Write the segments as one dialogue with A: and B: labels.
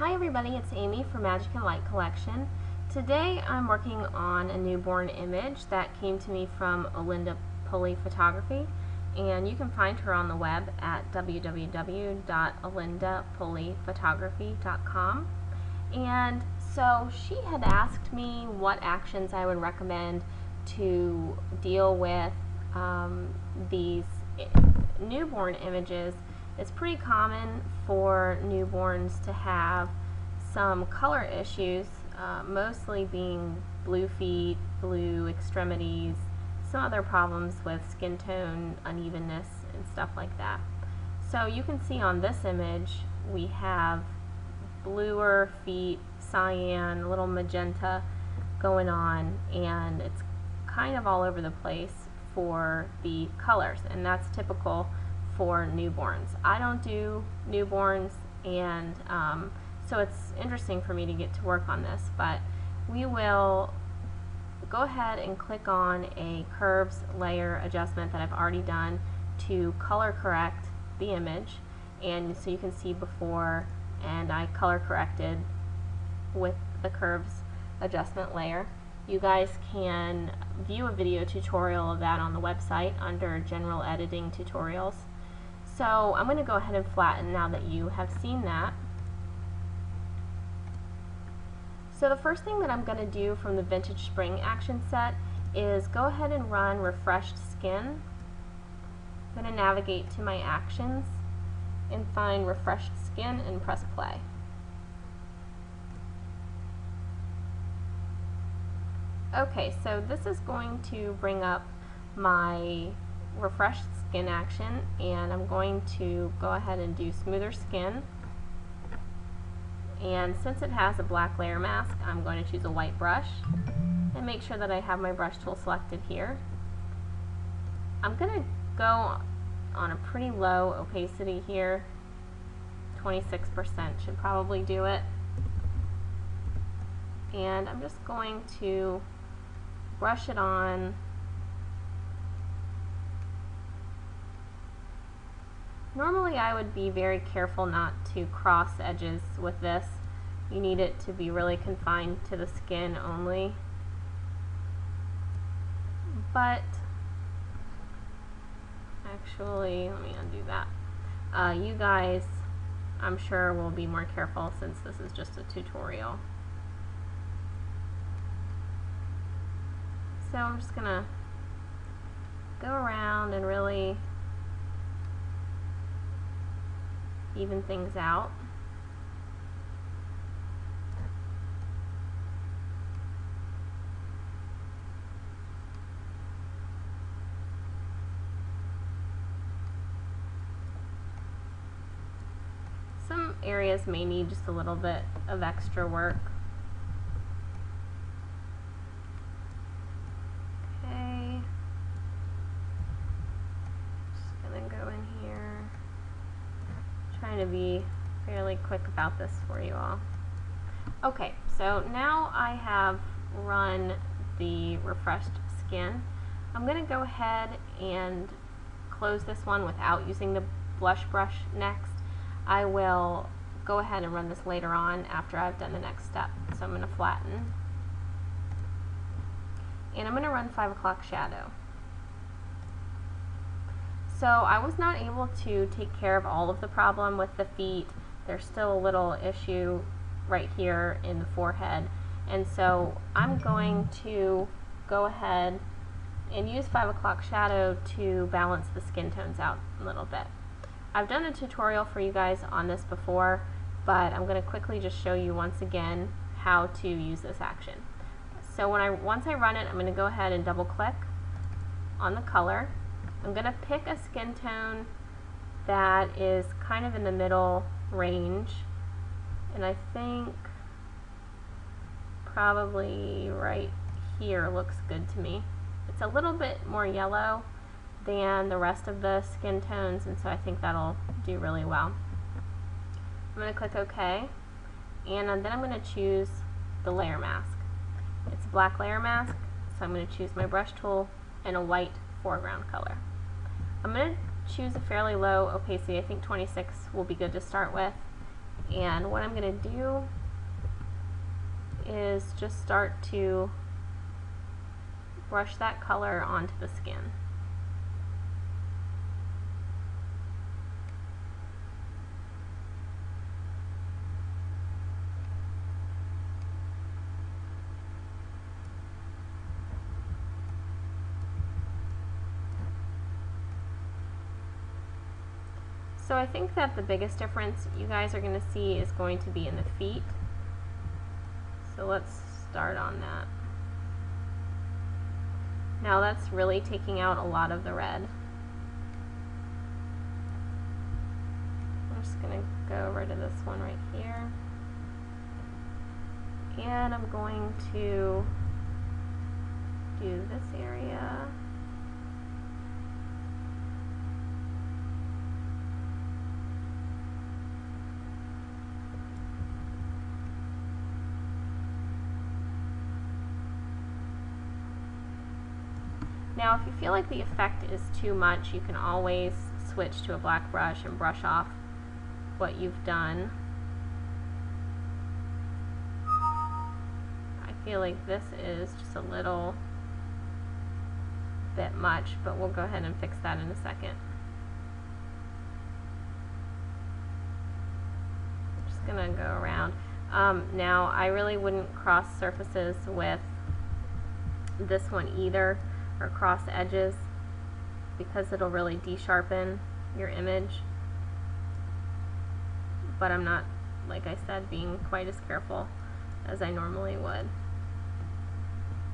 A: Hi everybody, it's Amy from Magic and Light Collection. Today I'm working on a newborn image that came to me from Olinda Pulley Photography, and you can find her on the web at www.olindapulleyphotography.com. And so she had asked me what actions I would recommend to deal with these newborn images. It's pretty common for newborns to have some color issues, mostly being blue feet, blue extremities, some other problems with skin tone unevenness and stuff like that. So you can see on this image we have bluer feet, cyan, a little magenta going on, and it's kind of all over the place for the colors, and that's typical for newborns. I don't do newborns, and so it's interesting for me to get to work on this, but we will go ahead and click on a curves layer adjustment that I've already done to color correct the image, and so you can see before, and I color corrected with the curves adjustment layer. You guys can view a video tutorial of that on the website under General Editing Tutorials. So I'm going to go ahead and flatten now that you have seen that. So the first thing that I'm going to do from the Vintage Spring action set is go ahead and run Refreshed Skin. I'm going to navigate to my actions and find Refreshed Skin and press play. Okay, so this is going to bring up my refreshed skin action, and I'm going to go ahead and do smoother skin, and since it has a black layer mask, I'm going to choose a white brush and make sure that I have my brush tool selected here. I'm going to go on a pretty low opacity here. 26% should probably do it, and I'm just going to brush it on. Normally I would be very careful not to cross edges with this. You need it to be really confined to the skin only. But actually, let me undo that. You guys, I'm sure, will be more careful since this is just a tutorial. So I'm just gonna go around and really even things out. Some areas may need just a little bit of extra work. Okay, just gonna go in here. Trying to be fairly quick about this for you all. Okay, so now I have run the refreshed skin. I'm going to go ahead and close this one without using the blush brush next. I will go ahead and run this later on after I've done the next step. So I'm going to flatten, and I'm going to run 5 o'clock shadow. So I was not able to take care of all of the problem with the feet. There's still a little issue right here in the forehead, and so I'm going to go ahead and use 5 o'clock shadow to balance the skin tones out a little bit. I've done a tutorial for you guys on this before, but I'm going to quickly just show you once again how to use this action. So once I run it, I'm going to go ahead and double click on the color. I'm going to pick a skin tone that is kind of in the middle range, and I think probably right here looks good to me. It's a little bit more yellow than the rest of the skin tones, and so I think that'll do really well. I'm going to click OK, and then I'm going to choose the layer mask. It's a black layer mask, so I'm going to choose my brush tool and a white foreground color. I'm going to choose a fairly low opacity. I think 26 will be good to start with, And what I'm going to do is just start to brush that color onto the skin. So I think that the biggest difference you guys are going to see is going to be in the feet. So let's start on that. Now that's really taking out a lot of the red. I'm just going to go over to this one right here. And I'm going to do this area. Now if you feel like the effect is too much, you can always switch to a black brush and brush off what you've done. I feel like this is just a little bit much, but we'll go ahead and fix that in a second. I'm just gonna go around. Now I really wouldn't cross surfaces with this one either, or cross edges, because it'll really de-sharpen your image. But I'm not, like I said, being quite as careful as I normally would.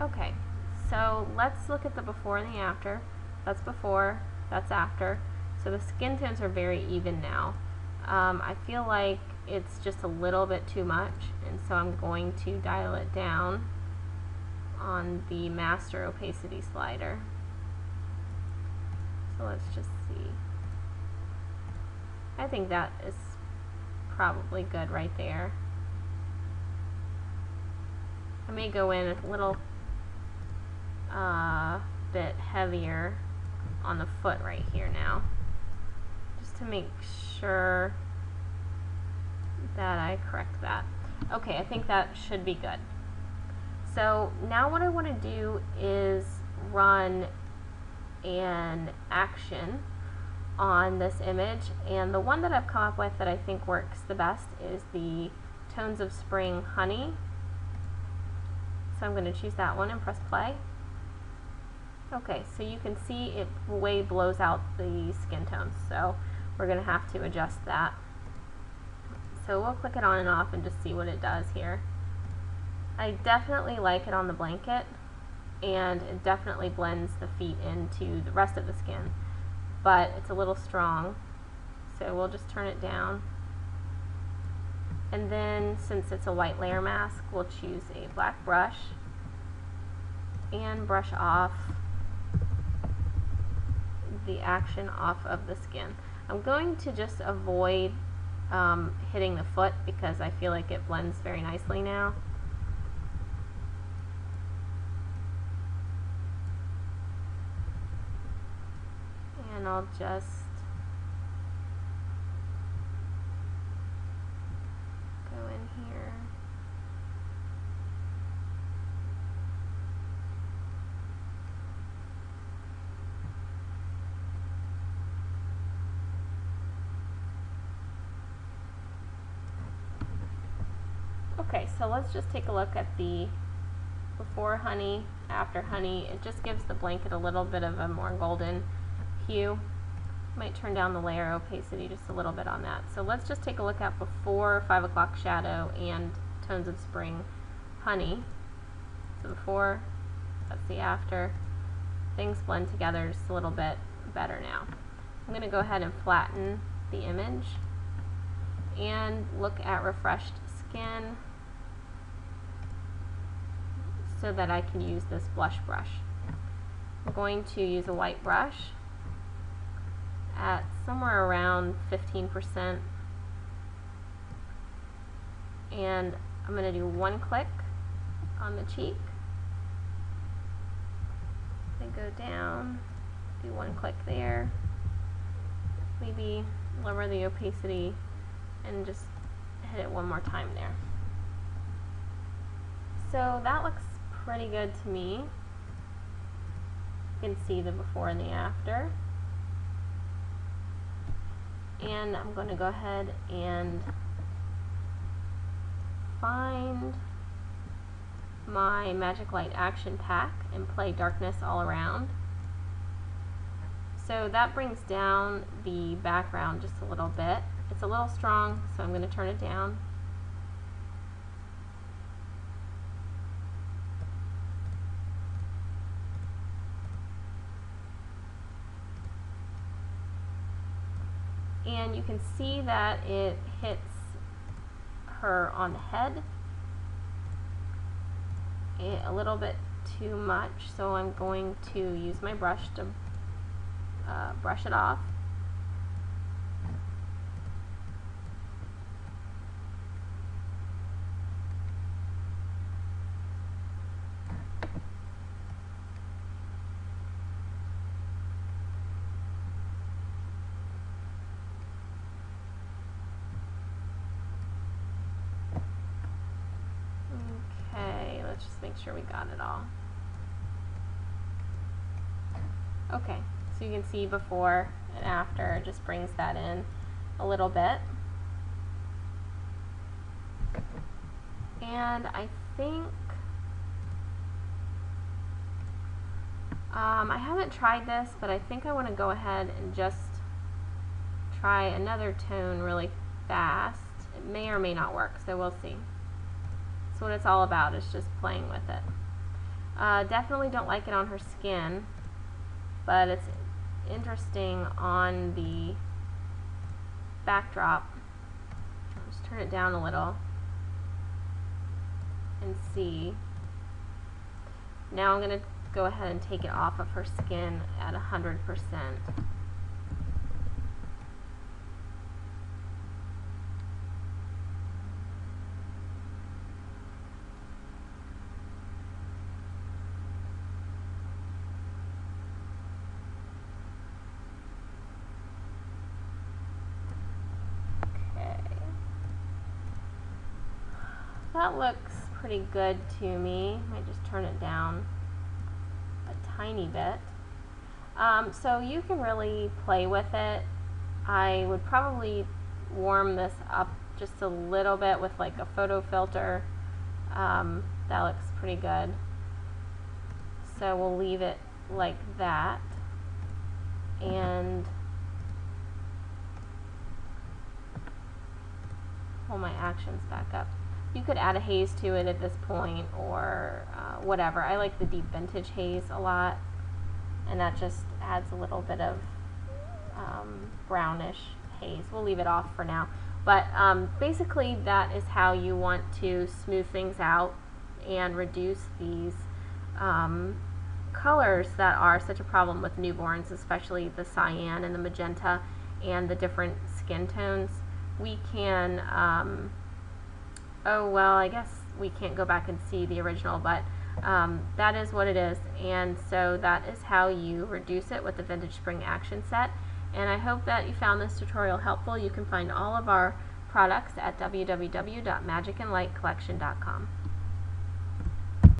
A: Okay, so let's look at the before and the after. That's before, that's after. So the skin tones are very even now. I feel like it's just a little bit too much, and so I'm going to dial it down on the master opacity slider. So let's just see. I think that is probably good right there. I may go in a little bit heavier on the foot right here now, just to make sure that I correct that. Okay, I think that should be good. So now what I want to do is run an action on this image, and the one that I've come up with that I think works the best is the Tones of Spring Honey. So I'm going to choose that one and press play. Okay, so you can see it way blows out the skin tones, so we're going to have to adjust that. So we'll click it on and off and just see what it does here. I definitely like it on the blanket, and it definitely blends the feet into the rest of the skin, but it's a little strong, so we'll just turn it down. And then, since it's a white layer mask, we'll choose a black brush and brush off the action off of the skin. I'm going to just avoid hitting the foot because I feel like it blends very nicely now. And I'll just go in here. Okay, so let's just take a look at the before honey, after honey. It just gives the blanket a little bit of a more golden hue. Might turn down the layer opacity just a little bit on that. So let's just take a look at before 5 o'clock shadow and Tones of Spring Honey. So before, that's the after. Things blend together just a little bit better now. I'm going to go ahead and flatten the image and look at refreshed skin so that I can use this blush brush. I'm going to use a white brush at somewhere around 15%, and I'm going to do one click on the cheek, then go down, do one click there, maybe lower the opacity and just hit it one more time there. So that looks pretty good to me. You can see the before and the after. And I'm going to go ahead and find my Magic Light action pack and play Darkness All Around. So that brings down the background just a little bit. It's a little strong, so I'm going to turn it down. And you can see that it hits her on the head a little bit too much, so I'm going to use my brush to brush it off. Okay, let's just make sure we got it all. Okay, so you can see before and after, it just brings that in a little bit. And I think I haven't tried this, but I think I want to go ahead and just try another tone really fast. It may or may not work, so we'll see. That's what it's all about, is just playing with it. Definitely don't like it on her skin, but it's interesting on the backdrop. I'll just turn it down a little and see. Now I'm going to go ahead and take it off of her skin at 100%. That looks pretty good to me. Might just turn it down a tiny bit. So you can really play with it. I would probably warm this up just a little bit with like a photo filter. That looks pretty good. So we'll leave it like that. And pull my actions back up. You could add a haze to it at this point, or whatever. I like the deep vintage haze a lot, and that just adds a little bit of brownish haze. We'll leave it off for now. But basically that is how you want to smooth things out and reduce these colors that are such a problem with newborns, especially the cyan and the magenta and the different skin tones. We can oh well, I guess we can't go back and see the original, but that is what it is. And so that is how you reduce it with the Vintage Spring Action Set. And I hope that you found this tutorial helpful. You can find all of our products at www.magicandlightcollection.com.